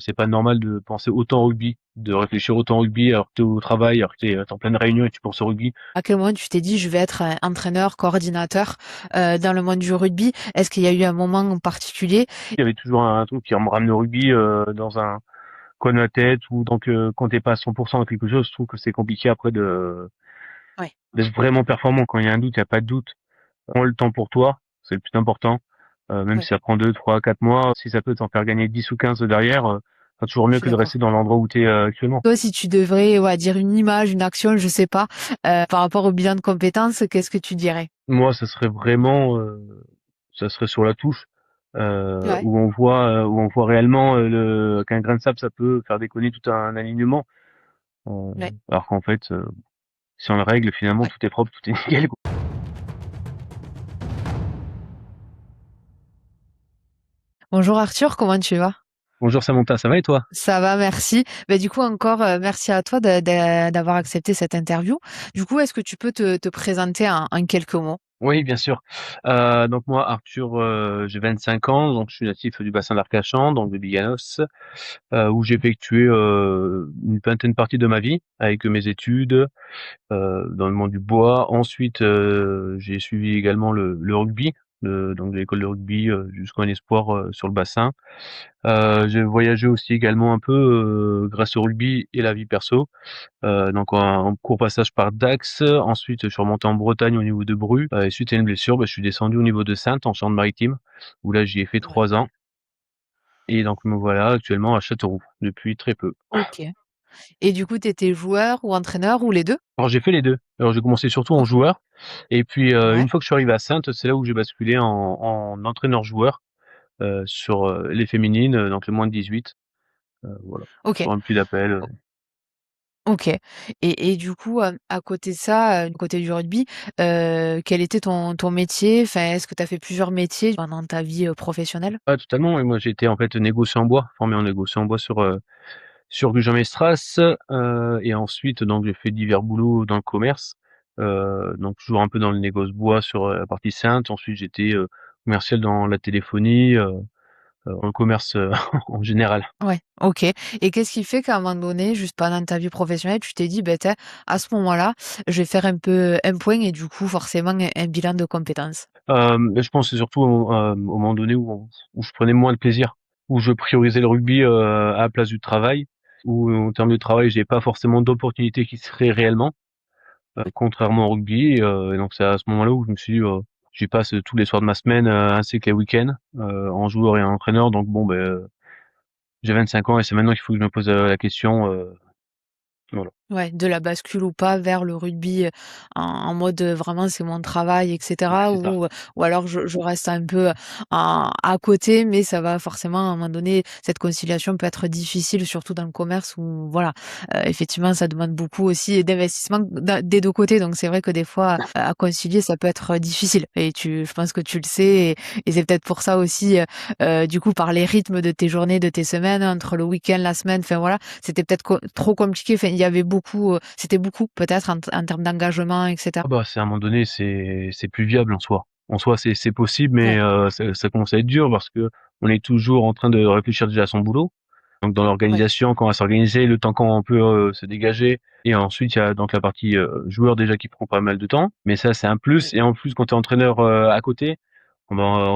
C'est pas normal de penser autant au rugby, de réfléchir autant au rugby alors que t'es au travail, alors que t'es en pleine réunion et tu penses au rugby. À quel moment tu t'es dit je vais être entraîneur, coordinateur dans le monde du rugby? Est-ce qu'il y a eu un moment en particulier? Il y avait toujours un truc qui me ramenait au rugby dans un coin de la tête, ou donc quand t'es pas à 100% dans quelque chose, je trouve que c'est compliqué après Ouais, d'être vraiment performant. Quand il y a un doute, il y a pas de doute. Prends le temps pour toi, c'est le plus important. Même si ouais, ça prend 2, 3, 4 mois, si ça peut t'en faire gagner 10 ou 15 derrière, c'est toujours je mieux suis que de rester d'accord. dans l'endroit où t'es actuellement. Toi, si tu devrais ouais, dire une image, une action, je sais pas, par rapport au bilan de compétences, qu'est-ce que tu dirais? Moi, ça serait vraiment, ça serait sur la touche, Ouais, où on voit réellement qu'un grain de sable, ça peut faire déconner tout un alignement. ouais, Alors qu'en fait, si on le règle, finalement, ouais. tout est propre, tout est nickel, quoi. Bonjour Arthur, comment tu vas? Bonjour Samantha, ça va et toi? Ça va, merci. Ben, du coup, encore merci à toi d'avoir accepté cette interview. Du coup, est-ce que tu peux te présenter en quelques mots? Oui, bien sûr. Donc moi, Arthur, j'ai 25 ans, donc je suis natif du bassin d'Arcachon, donc de Biganos, où j'ai effectué une vingtaine de parties de ma vie avec mes études dans le monde du bois. Ensuite, j'ai suivi également le rugby, donc de l'école de rugby jusqu'en espoir sur le bassin. J'ai voyagé aussi également un peu grâce au rugby et la vie perso. Donc en court passage par Dax, ensuite je suis remonté en Bretagne au niveau de Bru, et suite à une blessure, je suis descendu au niveau de Saintes en Charente-Maritime, où là j'y ai fait Ouais. 3 ans, et donc me voilà actuellement à Châteauroux depuis très peu. Ok. Et du coup, tu étais joueur ou entraîneur ou les deux? Alors j'ai fait les 2. Alors j'ai commencé surtout en Ok. joueur, et puis Ouais. une fois que je suis arrivé à Saintes, c'est là où j'ai basculé en entraîneur-joueur sur les féminines, donc les moins de 18, voilà, Ok. sur un petit d'appel. OK et du coup, à côté de ça, côté du rugby, quel était ton métier? Enfin, est-ce que tu as fait plusieurs métiers pendant ta vie, professionnelle? Ah totalement, et moi j'ai été en fait négociant en bois, formé en négociant en bois sur Gujan-Mestras, et ensuite donc j'ai fait divers boulots dans le commerce, donc toujours un peu dans le négoce bois sur la partie Saintes. Ensuite j'étais commercial dans la téléphonie, dans le commerce en général. Ouais, OK et qu'est-ce qui fait qu'à un moment donné, juste pendant ta vie professionnelle, tu t'es dit: «Beh, tiens, à ce moment-là, je vais faire un peu un point et du coup, forcément, un bilan de compétences»? Mais je pense que c'est surtout au moment donné où je prenais moins de plaisir, où je priorisais le rugby à la place du travail, où en termes de travail, j'ai pas forcément d'opportunités qui se créent réellement. Contrairement au rugby, et donc c'est à ce moment-là où je me suis dit, j'y passe tous les soirs de ma semaine, ainsi que les week-ends, en joueur et en entraîneur, donc bon, j'ai 25 ans et c'est maintenant qu'il faut que je me pose, la question, voilà. Ouais, de la bascule ou pas vers le rugby, en mode, vraiment c'est mon travail et Ouais, cetera c'est ça. ou alors je reste un peu, à côté, mais ça va forcément à un moment donné, cette conciliation peut être difficile, surtout dans le commerce où voilà, effectivement ça demande beaucoup aussi d'investissement des 2 côtés. Donc c'est vrai que des fois, à concilier ça peut être difficile et je pense que tu le sais et c'est peut-être pour ça aussi, du coup par les rythmes de tes journées, de tes semaines, entre le week-end, la semaine, enfin voilà, c'était peut-être trop compliqué. Enfin, il y avait beaucoup, c'était beaucoup peut-être en termes d'engagement, et cetera. Ah bah, c'est à un moment donné, c'est plus viable en soi. En soi, c'est possible, mais Ouais, ça commence à être dur parce que on est toujours en train de réfléchir déjà à son boulot. Donc dans ouais, l'organisation, quand on va s'organiser, le temps qu'on peut se dégager, et ensuite il y a donc la partie joueur déjà qui prend pas mal de temps, mais ça c'est un plus, ouais, et en plus quand tu es entraîneur à côté,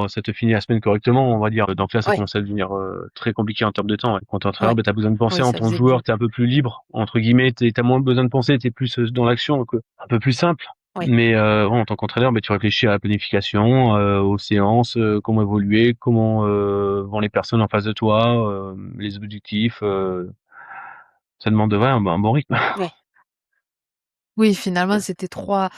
ça te finit la semaine correctement, on va dire. Donc là ça ouais, commence à devenir très compliqué en termes de temps, ouais. Quand tu es entraîneur, ouais, tu as besoin de penser, ouais, en ça tant que faisait joueur beaucoup. tu es un peu plus libre entre guillemets, tu as moins besoin de penser, tu es plus dans l'action, donc un peu plus simple. Ouais, Mais bon, en tant qu'entraîneur, tu réfléchis à la planification, aux séances, comment évoluer, comment vont les personnes en face de toi, les objectifs. Ça demande, ouais, un bon rythme. ouais. Oui, finalement, c'était trois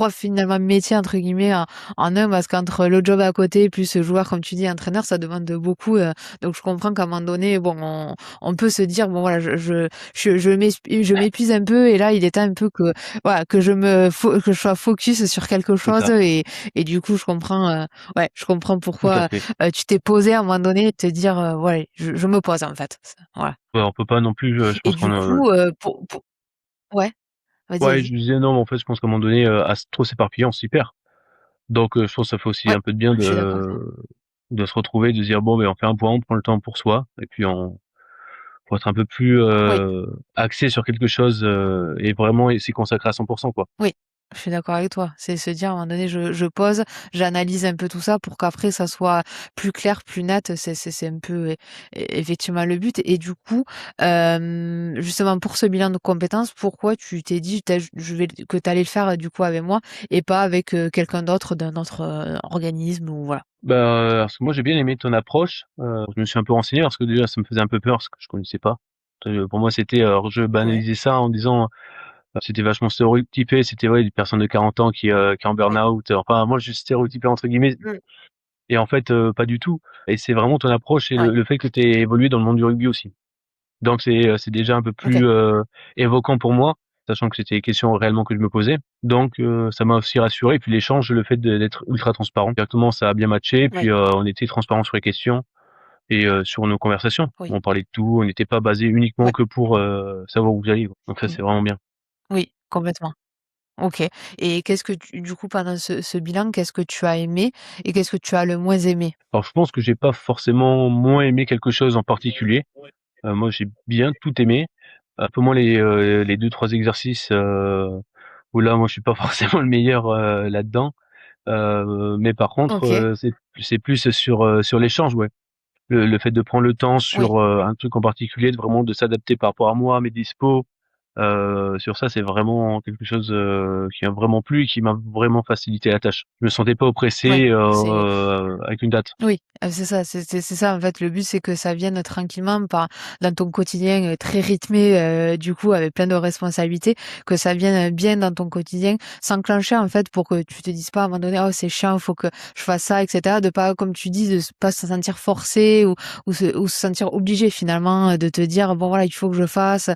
finalement «métiers» entre guillemets en un parce qu'entre le job à côté plus joueur, comme tu dis, entraîneur, ça demande beaucoup, donc je comprends qu'à un moment donné, bon, on peut se dire: «Bon voilà, je m'épuise un peu et là, il est temps un peu que voilà, que je sois focus sur quelque C'est chose» ça, et du coup, je comprends, ouais, je comprends tout à pourquoi, fait. tu t'es posé à un moment donné et te dire: «Ouais, je me pose en fait». Voilà Ouais, on peut pas non plus, je et pense du qu'on coup, pour ouais, vas-y, ouais, vas-y. je disais non, mais en fait, je pense qu'à un moment donné, à trop s'éparpiller, on s'y perd. Donc je pense que ça fait aussi Ouais, un peu de bien je suis d'accord. de se retrouver, de se dire: «Bon, on fait un point, on prend le temps pour soi et puis pour être un peu plus Oui. axé sur quelque chose et vraiment s'y consacrer à 100%, quoi. Oui, je suis d'accord avec toi. C'est se dire à un moment donné, je pose, j'analyse un peu tout ça pour qu'après ça soit plus clair, plus net. C'est un peu effectivement le but. Et du coup, justement pour ce bilan de compétences, pourquoi tu t'es dit que tu allais le faire du coup avec moi et pas avec quelqu'un d'autre d'un autre organisme ou voilà. Bah, parce que moi j'ai bien aimé ton approche, je me suis un peu renseigné parce que déjà ça me faisait un peu peur parce que je connaissais pas. Pour moi c'était alors je Ouais, banalisais ça en disant, c'était vachement stéréotypé, c'était ouais des personnes de 40 ans qui est en ouais. burn-out, enfin moi je «stéréotypais» entre guillemets Mm. et en fait, pas du tout et c'est vraiment ton approche et Ouais. le fait que tu aies évolué dans le monde du rugby aussi. Donc c'est déjà un peu Ok. plus, évoquant pour moi, sachant que c'était des questions réellement que je me posais. Donc ça m'a aussi rassuré et puis l'échange, le fait d'être ultra transparent. Directement, ça a bien matché et puis, Ouais. on était transparent sur les questions et sur nos conversations. Oui. On parlait de tout, on n'était pas basé uniquement Ouais. que pour, savoir où vous alliez, quoi. Donc ça, Mm. c'est vraiment bien. Oui, complètement. OK. Et qu'est-ce que tu du coup, pendant ce bilan, qu'est-ce que tu as aimé et qu'est-ce que tu as le moins aimé? Alors je pense que j'ai pas forcément moins aimé quelque chose en particulier. Moi, j'ai bien tout aimé. Un peu moins les 2-3 exercices, où là, moi, je suis pas forcément le meilleur, là-dedans. Mais par contre, OK, c'est plus sur l'échange, ouais. Le fait de prendre le temps oui, sur, un truc en particulier, de vraiment de s'adapter par rapport à moi, à mes dispos, sur ça, c'est vraiment quelque chose, qui m'a vraiment plu et qui m'a vraiment facilité la tâche. Je me sentais pas ouais, oppressé, c'est avec une date. oui, c'est ça, c'est ça, en fait, le but, c'est que ça vienne tranquillement par dans ton quotidien, très rythmé, du coup, avec plein de responsabilités, que ça vienne, bien dans ton quotidien, s'enclencher, en fait, pour que tu te dises pas à un moment donné: «Oh, c'est chiant, il faut que je fasse ça» et cetera. De pas, comme tu dis, de pas se sentir forcé ou se sentir obligé, finalement, de te dire: «Bon, voilà, il faut que je fasse»,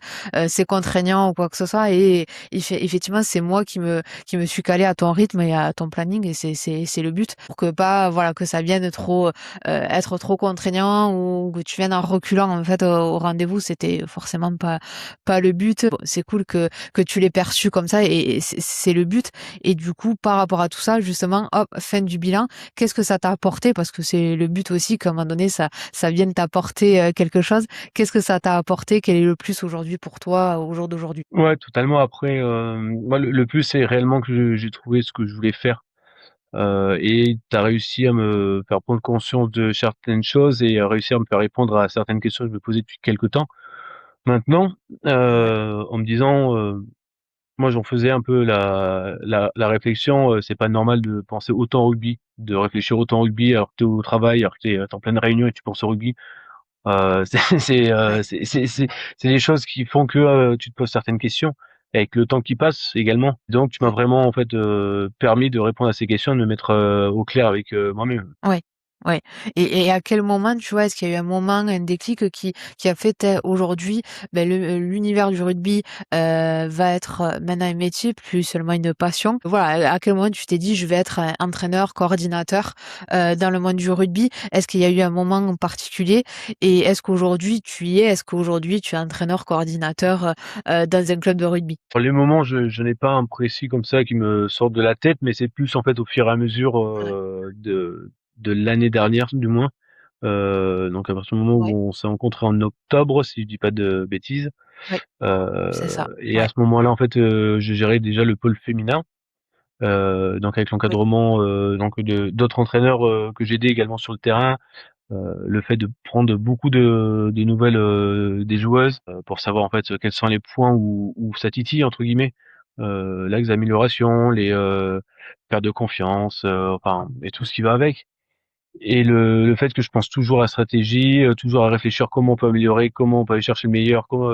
c'est contraignant ou quoi que ce soit. Et effectivement, c'est moi qui me suis calée à ton rythme et à ton planning. Et c'est le but pour que pas, voilà, que ça vienne trop, être trop contraignant ou que tu viennes en reculant, en fait, au rendez-vous. C'était forcément pas le but. Bon, c'est cool que tu l'aies perçu comme ça et c'est le but. Et du coup, par rapport à tout ça, justement, hop, fin du bilan, qu'est-ce que ça t'a apporté? Parce que c'est le but aussi qu'à un moment donné, ça vienne t'apporter, quelque chose. Qu'est-ce que ça t'a apporté? Quel est le plus aujourd'hui pour toi, au jour d'aujourd'hui? Ouais, totalement. Après, moi, le plus, c'est réellement que j'ai trouvé ce que je voulais faire, et tu as réussi à me faire prendre conscience de certaines choses et réussi à me faire répondre à certaines questions que je me posais depuis quelque temps. Maintenant, Ouais, en me disant, moi, j'en faisais un peu la réflexion, c'est pas normal de penser autant au rugby, de réfléchir autant au rugby alors que tu es au travail, alors que tu es, en pleine réunion et tu penses au rugby. ouais, C'est des choses qui font que, tu te poses certaines questions et avec le temps qui passe également. Donc tu m'as ouais. vraiment en fait, permis de répondre à ces questions, de me mettre, au clair avec, moi-même. Ouais, ouais. Et à quel moment, tu vois, est-ce qu'il y a eu un moment, un déclic qui a fait tu aujourd'hui, ben, l'univers du rugby, va être, maintenant un métier, plus seulement une passion? Voilà, à quel moment tu t'es dit: «Je vais être, entraîneur, coordinateur, dans le monde du rugby»? Est-ce qu'il y a eu un moment en particulier? Et est-ce qu'aujourd'hui tu y es? Est-ce qu'aujourd'hui tu es entraîneur, coordinateur, dans un club de rugby? Pour les moments, je n'ai pas un précis comme ça qui me sort de la tête, mais c'est plus en fait au fur et à mesure, Ouais, de l'année dernière du moins. Donc à partir du moment ouais, où on s'est rencontrés en octobre, si je dis pas de bêtises, ouais, c'est ça. et à Ouais, ce moment-là, en fait, je gérais déjà le pôle féminin, donc avec oui, l'encadrement, donc de d'autres entraîneurs, que j'aidais également sur le terrain. Le fait de prendre beaucoup de des nouvelles, des joueuses, pour savoir en fait, quels sont les points où ça «titille» entre guillemets, l'axe d'amélioration, les, pertes de confiance, enfin et tout ce qui va avec. Et le fait que je pense toujours à la stratégie, toujours à réfléchir comment on peut améliorer, comment on peut aller chercher le meilleur, comment,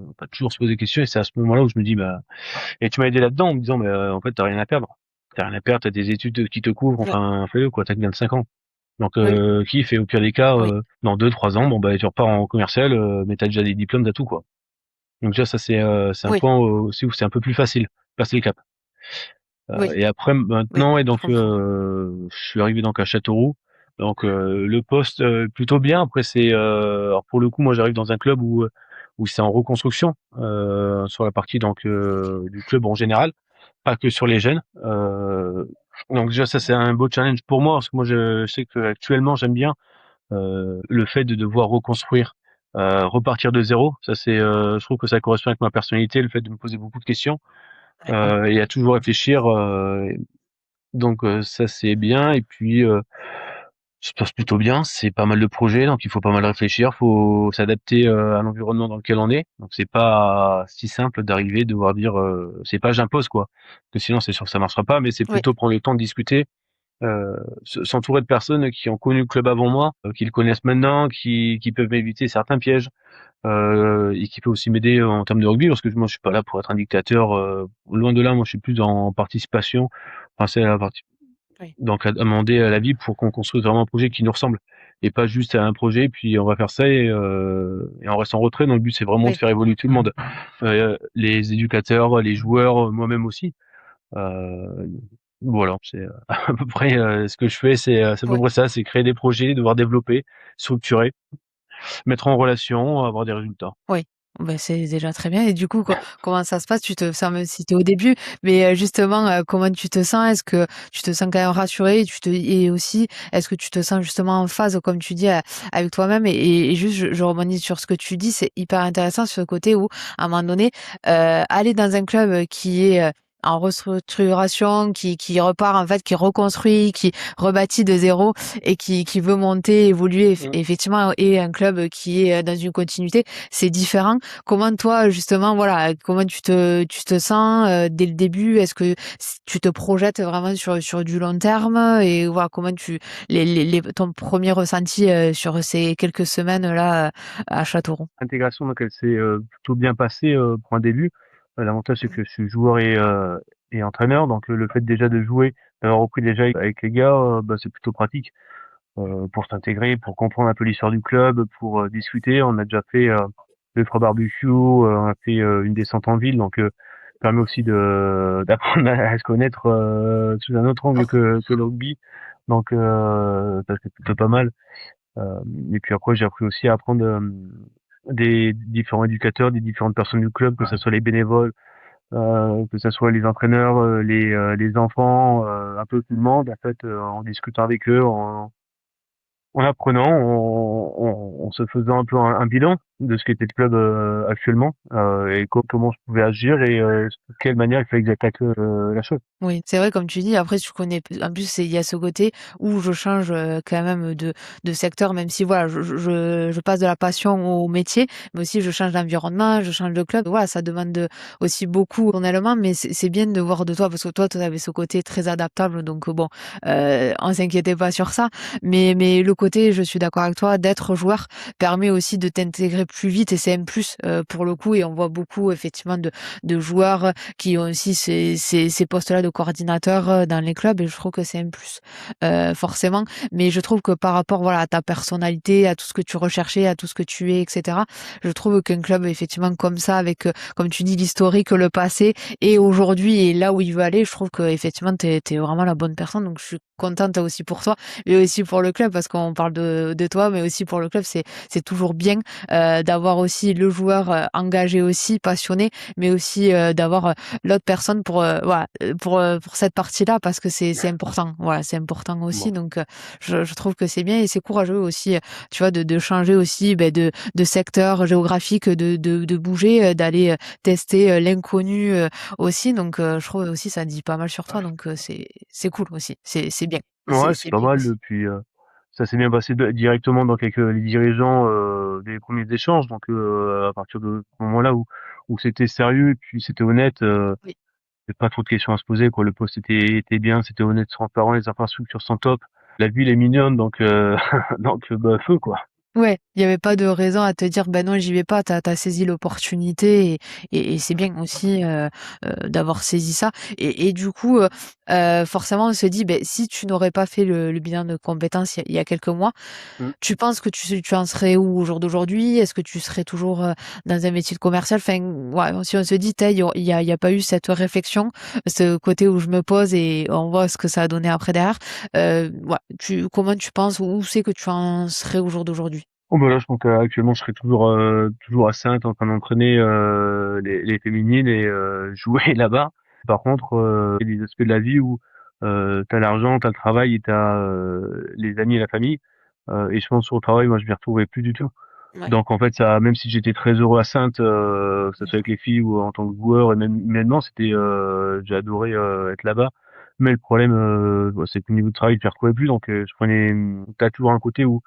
enfin toujours se poser des questions et c'est à ce moment-là où je me dis: «Bah» et tu m'as aidé là-dedans en me disant: «Mais, en fait, tu rien à perdre. Tu rien à perdre, tu des études, qui te couvrent, ouais, enfin fais-le quoi, tu que 25 ans». Donc oui, kiffe et au pire des cas, oui, dans 2-3 ans, bon bah, tu repars en commercial, mais tu déjà des diplômes, tu tout quoi. Donc déjà ça c'est un oui, point, aussi où c'est un peu plus facile, passer le cap. oui, Et après oui, maintenant et je donc comprends. je suis arrivé donc à Châteauroux, donc le poste, plutôt bien. Après c'est, alors pour le coup, moi j'arrive dans un club où c'est en reconstruction, sur la partie donc du club en général, pas que sur les jeunes. Donc déjà ça c'est un beau challenge pour moi parce que moi je sais qu'actuellement j'aime bien le fait de devoir reconstruire, repartir de zéro. Ça c'est, je trouve que ça correspond avec ma personnalité, le fait de me poser beaucoup de questions, D'accord. et à toujours réfléchir, donc ça c'est bien et puis, ça se passe plutôt bien. C'est pas mal de projets, donc il faut pas mal réfléchir, faut s'adapter, à l'environnement dans lequel on est. Donc c'est pas si simple d'arriver, devoir dire, c'est pas j'impose quoi, parce que sinon c'est sûr que ça marchera pas, mais c'est Oui, plutôt prendre le temps de discuter, s'entourer de personnes qui ont connu le club avant moi, qui le connaissent maintenant, qui peuvent m'éviter certains pièges, et qui peut aussi m'aider en termes de rugby parce que moi je suis pas là pour être un dictateur, loin de là. Moi je suis plus dans participation, enfin c'est la partie oui, donc à demander à l'avis pour qu'on construise vraiment un projet qui nous ressemble et pas juste à un projet puis on va faire ça et on reste en retrait. Donc le but c'est vraiment de oui. faire évoluer tout le monde, les éducateurs, les joueurs, moi-même aussi. Euh, voilà, c'est à peu près ce que je fais, c'est à peu Ouais. près ça, c'est créer des projets, devoir développer, structurer, mettre en relation, avoir des résultats. Oui, bah, c'est déjà très bien et du coup, comment ça se passe? Tu te sens même si tu es au début, mais justement, comment tu te sens? Est-ce que tu te sens quand même rassuré? Et aussi, est-ce que tu te sens justement en phase, comme tu dis, avec toi-même? Et juste, je rebondis sur ce que tu dis, c'est hyper intéressant sur le côté où, à un moment donné, aller dans un club, qui est, en restructuration, qui repart en fait, qui reconstruit, qui rebâtit de zéro et qui veut monter, évoluer Mmh. effectivement et un club qui est dans une continuité, c'est différent. Comment toi justement, voilà, comment tu te sens dès le début? Est-ce que tu te projettes vraiment sur du long terme et voilà comment ton premier ressenti sur ces quelques semaines là à Châteauroux? L'intégration donc elle s'est, plutôt bien passée, pour un début. L'avantage c'est Mmh. que je suis joueur et entraîneur donc le fait déjà de jouer, d'avoir repris déjà avec les gars, bah, c'est plutôt pratique, pour s'intégrer, pour comprendre un peu l'histoire du club, pour, discuter. On a déjà fait, 2-3 barbecues, on a fait, une descente en ville donc ça permet aussi de d'apprendre à se connaître, sous un autre angle que le rugby donc ça c'est plutôt pas mal. Et puis après, j'ai appris aussi à apprendre des différents éducateurs, des différentes personnes du club, que ce soit les bénévoles, que ce soit les entraîneurs, les enfants, un peu tout le monde, en fait, en discutant avec eux, en apprenant, en se faisant un peu un bilan de ce qu'était le club actuellement, et comment je pouvais agir et de quelle manière il fallait que j'attaque la chose. Oui, c'est vrai comme tu dis, après tu connais en plus il y a ce côté où je change, quand même de secteur même si voilà, je passe de la passion au métier, mais aussi je change d'environnement, je change de club. Voilà, ça demande, aussi beaucoup personnellement, mais c'est bien de voir de toi parce que toi, tu avais ce côté très adaptable donc bon, on s'inquiétait pas sur ça. Mais le côté, je suis d'accord avec toi, d'être joueur permet aussi de t'intégrer plus vite et c'est un plus, pour le coup et on voit beaucoup effectivement de joueurs qui ont aussi ces postes-là de coordinateurs, dans les clubs et je trouve que c'est un plus, forcément. Mais je trouve que par rapport, voilà, à ta personnalité, à tout ce que tu recherchais, à tout ce que tu es et cetera, je trouve qu'un club effectivement comme ça avec, comme tu dis l'historique, le passé et aujourd'hui et là où il veut aller, je trouve qu'effectivement tu es vraiment la bonne personne donc je suis contente aussi pour toi et aussi pour le club parce qu'on parle de toi mais aussi pour le club, c'est toujours bien, d'avoir aussi le joueur, engagé aussi, passionné mais aussi, d'avoir, l'autre personne pour, voilà, pour cette partie-là parce que c'est important. Voilà, c'est important aussi Bon. donc je trouve que c'est bien et c'est courageux aussi, tu vois, de changer aussi, beh, de secteur géographique, de bouger, d'aller, tester, l'inconnu, aussi donc je trouve aussi ça dit pas mal sur toi donc c'est cool aussi. C'est bien. C'est Ouais, c'est c'est pas bien mal. aussi. Puis ça s'est bien passé directement donc avec les dirigeants des premiers échanges. Donc à partir de ce moment-là où c'était sérieux et puis c'était honnête, Oui. y avait pas trop de questions à se poser quoi. Le poste était bien, c'était honnête, transparent, les infrastructures sont top, la ville est mignonne donc donc bah feu quoi. Ouais, il y avait pas de raison à te dire: «Ben non, j'y vais pas». Tu as saisi l'opportunité et c'est bien aussi, d'avoir saisi ça et du coup, forcément, on se dit: ben si tu n'aurais pas fait le bilan de compétences il y a quelques mois, Mmh. tu penses que tu en serais où au jour d'aujourd'hui? Est-ce que tu serais toujours, dans un métier de commercial? Enfin, ouais, si on se dit: «Tu il y a pas eu cette réflexion, ce côté où je me pose et on voit ce que ça a donné après derrière». Ouais, comment tu penses, où c'est que tu en serais au jour d'aujourd'hui? Oh bah là je pense qu'actuellement je serais toujours à Saintes en train d'entraîner les féminines et jouer là-bas. Par contre, il y a des aspects de la vie où tu l'argent, t'as le travail et t'as les amis et la famille. Et je pense sur le travail, moi je m'y retrouverais plus du tout. Ouais, Donc en fait, ça, même si j'étais très heureux à Saintes, que ce soit avec les filles ou en tant que joueur et même humainement, j'ai adoré être là-bas. Mais le problème, bah, c'est qu'au niveau du travail, je ne retrouvais plus. Donc t'as toujours un côté où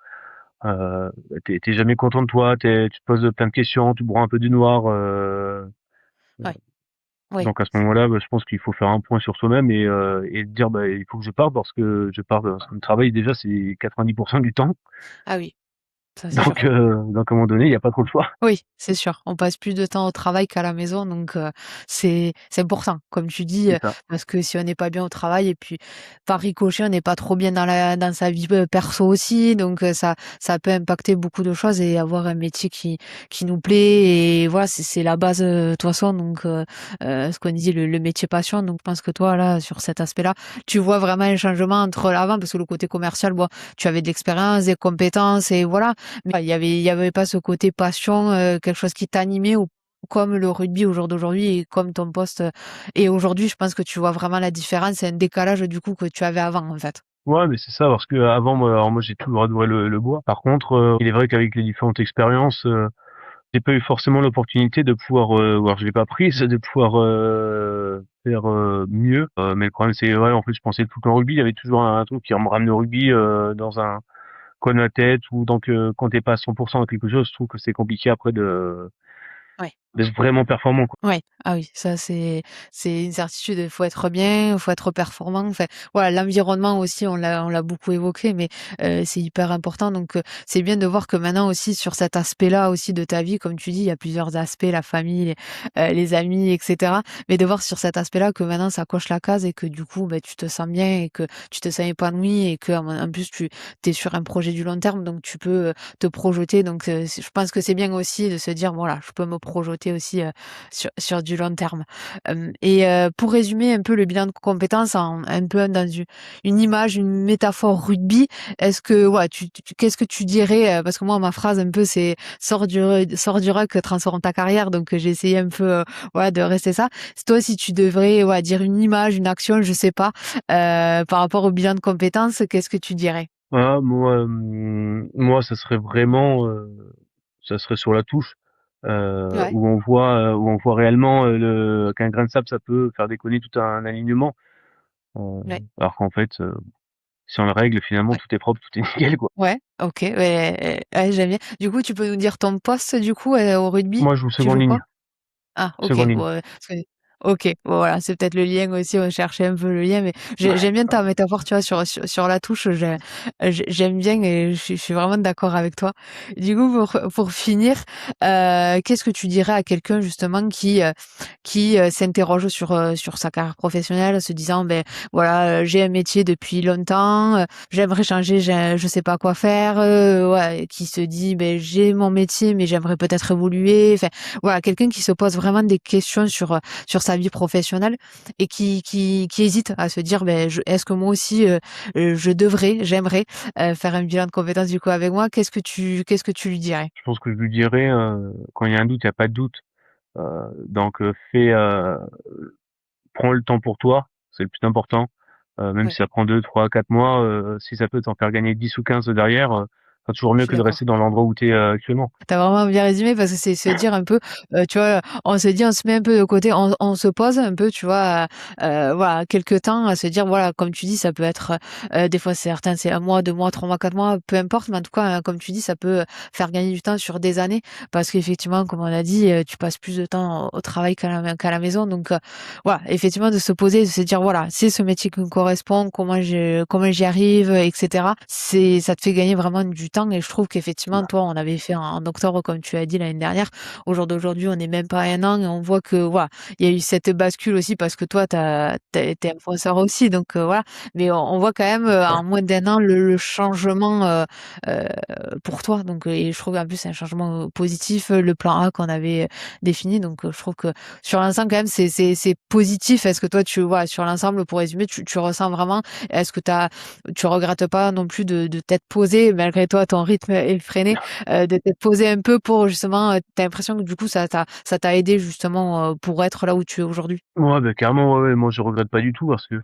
t'es jamais content de toi, tu te poses plein de questions, tu broies un peu du noir. ouais, oui. Donc à ce moment-là, bah, je pense qu'il faut faire un point sur soi-même et dire bah il faut que je parte parce que je pars parce que le travail déjà c'est 90% du temps. Ah oui, ça c'est Donc sûr. à un moment donné, il y a pas trop le choix. Oui, c'est sûr. On passe plus de temps au travail qu'à la maison, donc c'est important, comme tu dis, C'est ça. parce que si on n'est pas bien au travail et puis par ricochet, on n'est pas trop bien dans sa vie, perso aussi, donc ça peut impacter beaucoup de choses et avoir un métier qui nous plaît et voilà, c'est la base, de toute façon, donc ce qu'on dit le métier passion, donc je pense que toi, là, sur cet aspect-là, tu vois vraiment un changement entre l'avant parce que le côté commercial, bon, tu avais de l'expérience, des compétences et voilà, mais il y avait pas ce côté passion, quelque chose qui t'animait ou comme le rugby au jour d'aujourd'hui et comme ton poste, et aujourd'hui, je pense que tu vois vraiment la différence. C'est un décalage du coup que tu avais avant, en fait. Ouais, mais c'est ça, parce que avant, moi, alors moi, j'ai toujours adoré le bois. Par contre, il est vrai qu'avec les différentes expériences, j'ai pas eu forcément l'opportunité de pouvoir, ou alors je l'ai pas prise, de pouvoir faire mieux. Mais le problème, c'est, ouais, en fait, je pensais tout le temps au rugby. Il y avait toujours un truc qui me ramenait au rugby dans un coin de la tête. Ou donc, quand t'es pas à 100% dans quelque chose, je trouve que c'est compliqué après Ouais. d'être vraiment performant, quoi. Ouais, ah oui, ça c'est une certitude. Il faut être bien, il faut être performant. Enfin, voilà, l'environnement aussi, on l'a beaucoup évoqué, mais c'est hyper important. Donc, c'est bien de voir que maintenant aussi sur cet aspect-là aussi de ta vie, comme tu dis, il y a plusieurs aspects, la famille, les amis, et cetera. Mais de voir sur cet aspect-là que maintenant ça coche la case et que du coup, tu te sens bien et que tu te sens épanoui et que en plus tu es sur un projet du long terme, donc tu peux te projeter. Donc, je pense que c'est bien aussi de se dire voilà, je peux me projeter aussi sur du long terme. Et pour résumer un peu le bilan de compétences en un peu dans une image, une métaphore rugby, est-ce que ouais, qu'est-ce que tu dirais, parce que moi ma phrase un peu c'est: «Sors du ruck, transforme ta carrière», donc j'ai essayé un peu, voilà, de rester ça. Toi, si tu devrais, ouais, dire une image, une action, je sais pas, par rapport au bilan de compétences, qu'est-ce que tu dirais? Ah, moi, ça serait vraiment, ça serait sur la touche, Ouais, où on voit réellement qu'un grain de sable, ça peut faire déconner tout un alignement. ouais, Alors qu'en fait, si on le règle, finalement, ouais. tout est propre, tout est nickel, quoi. Ouais, OK, ouais, ouais, j'aime bien. Du coup, tu peux nous dire ton poste, du coup, au rugby? Moi, je joue Tu seconde joues ligne, quoi? Ah OK, seconde ligne. ouais, parce que OK, bon voilà, c'est peut-être le lien aussi, on cherchait un peu le lien, mais Ouais. j'aime bien ta métaphore, tu vois, sur la touche, j'aime bien et je suis vraiment d'accord avec toi. Du coup, pour finir, qu'est-ce que tu dirais à quelqu'un justement qui s'interroge sur sa carrière professionnelle, se disant: «Beh, voilà, j'ai un métier depuis longtemps, j'aimerais changer, je sais pas quoi faire», ouais, qui se dit: «Beh, j'ai mon métier, mais j'aimerais peut-être évoluer», enfin voilà, quelqu'un qui se pose vraiment des questions sur sa vie professionnelle et qui hésite à se dire: «Beh, est-ce que moi aussi, j'aimerais, faire un bilan de compétences du coup avec moi?» Qu'est-ce que tu lui dirais? Je pense que je lui dirais, quand il y a un doute, il y a pas de doute. Donc prends le temps pour toi, c'est le plus important. Même si Ouais. ça prend 2, 3, 4 mois, si ça peut t'en faire gagner 10 ou 15 derrière, c'est toujours Je mieux suis que de rester d'accord. dans l'endroit où tu es, actuellement. Tu as vraiment bien résumé parce que c'est se dire un peu, tu vois, on se dit, on se met un peu de côté, on se pose un peu, tu vois, voilà, quelque temps à se dire, voilà, comme tu dis, ça peut être, des fois certains, c'est 1 mois, 2 mois, 3 mois, 4 mois, peu importe, mais en tout cas, comme tu dis, ça peut faire gagner du temps sur des années parce qu'effectivement, comme on l'a dit, tu passes plus de temps au travail qu'à la maison donc voilà, effectivement, de se poser, de se dire: «Voilà, c'est ce métier qui me correspond, comment j'y arrive?» et cetera. Ça te fait gagner vraiment du temps et je trouve qu'effectivement, toi, on avait fait en octobre, comme tu as dit l'année dernière. Au jour d'aujourd'hui, on n'est même pas à 1 an et on voit que, voilà, il y a eu cette bascule aussi parce que toi, tu influenceur aussi donc voilà. Mais on voit quand même, en moins d'1 an le changement, heu, pour toi donc et je trouve en plus c'est un changement, positif, le plan A qu'on avait, défini donc je trouve que sur l'ensemble quand même c'est positif. Est-ce que toi tu voilà, sur l'ensemble pour résumer, tu ressens vraiment est-ce que tu regrettes pas non plus de t'être posé malgré toi ton rythme est effréné, de t'être posé un peu pour justement, tu l'impression que du coup ça t'a aidé justement, pour être là où tu es aujourd'hui? Ouais, bah, carrément, ouais, ouais, moi je regrette pas du tout parce que,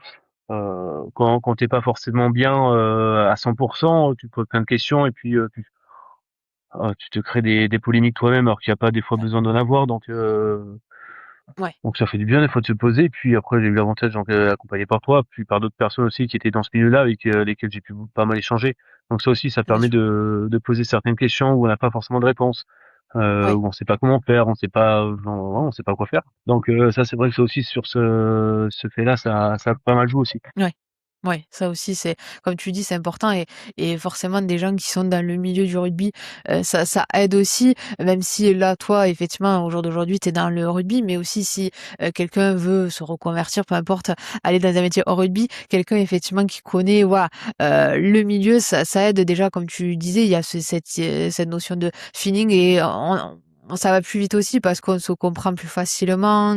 quand tu pas forcément bien, à 100%, tu te poses plein de questions et puis, tu te crées des polémiques toi-même alors qu'il y a pas des fois Ouais, besoin d'en avoir ouais, donc ça fait du bien des fois de se poser. Puis après j'ai eu l'avantage donc accompagné par toi, puis par d'autres personnes aussi qui étaient dans ce milieu-là avec lesquelles j'ai pu pas mal échanger. Donc ça aussi ça bien permet sûr. de poser certaines questions où on n'a pas forcément de réponse, Ouais. où on sait pas comment faire, on sait pas quoi faire. Donc ça c'est vrai que ça aussi sur ce fait-là ça a pas mal joué aussi. Ouais. Ouais, ça aussi, c'est comme tu dis, c'est important et forcément des gens qui sont dans le milieu du rugby, ça aide aussi, même si là, toi, effectivement, au jour d'aujourd'hui, tu es dans le rugby, mais aussi si, quelqu'un veut se reconvertir, peu importe, aller dans un métier hors rugby, quelqu'un effectivement qui connaît, voilà, le milieu, ça aide déjà comme tu disais, il y a cette notion de feeling et ça va plus vite aussi parce qu'on se comprend plus facilement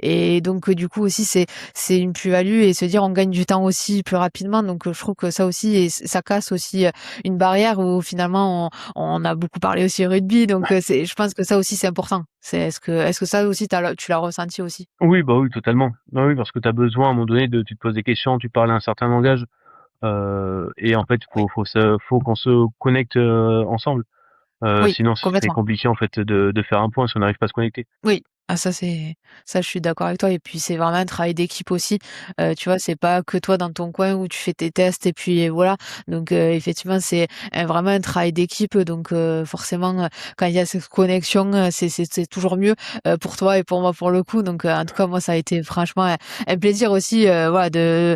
et donc du coup aussi c'est une plus-value et se dire on gagne du temps aussi plus rapidement. Donc, je trouve que ça aussi et ça casse aussi, une barrière où finalement on a beaucoup parlé aussi rugby. Donc, je pense que ça aussi c'est important. Est-ce que ça aussi tu l'as ressenti aussi? Oui, bah oui, totalement. Ah oui, parce que tu as besoin à un moment donné de tu te poses des questions, tu parles un certain langage, et en fait, Oui, faut qu'on se connecte, ensemble. oui, Sinon ce serait complètement. compliqué en fait de faire un point si on n'arrive pas à se connecter. Oui, ah ça je suis d'accord avec toi et puis c'est vraiment un travail d'équipe aussi. Tu vois, c'est pas que toi dans ton coin où tu fais tes tests et puis voilà. Donc effectivement, c'est vraiment un travail d'équipe donc forcément, quand il y a cette connexion, c'est toujours mieux, pour toi et pour moi pour le coup. Donc en tout cas, moi ça a été franchement un plaisir aussi, voilà de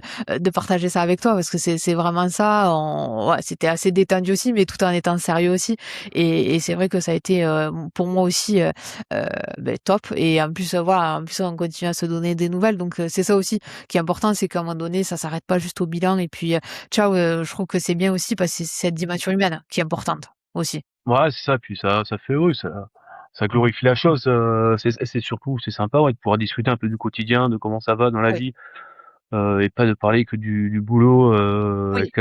partager ça avec toi parce que c'est vraiment ça. Ouais, c'était assez détendu aussi mais tout en étant sérieux aussi et c'est vrai que ça a été, pour moi aussi, heu, top et en plus, voilà, en plus on continue à se donner des nouvelles donc c'est ça aussi qui est important, c'est qu'à un moment donné, ça s'arrête pas juste au bilan et puis, ciao, je trouve que c'est bien aussi parce que c'est cette dimension humaine qui est importante aussi. Ouais, c'est ça, puis ça fait oui, ça glorifie la chose, c'est surtout c'est sympa, ouais, de pouvoir discuter un peu du quotidien, de comment ça va dans la Oui, vie, et pas de parler que du boulot, oui,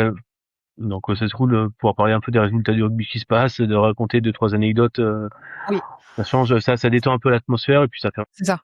donc c'est cool de pouvoir parler un peu des résultats du rugby qui se passe, de raconter deux trois anecdotes, oui, ça change, ça détend un peu l'atmosphère et puis ça fait c'est ça.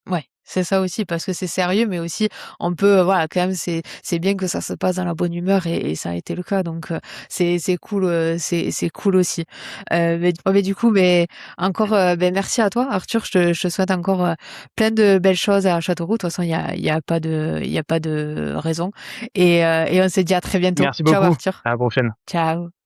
Ouais, c'est ça aussi parce que c'est sérieux, mais aussi on peut, voilà, quand même, c'est bien que ça se passe dans la bonne humeur et ça a été le cas donc c'est cool, c'est cool aussi. Mais du coup, mais encore, merci à toi Arthur. Je te souhaite encore, plein de belles choses à Châteauroux. De toute façon, il y a pas de raison et on se dit à très bientôt. merci Ciao beaucoup, Arthur. à la prochaine. Ciao.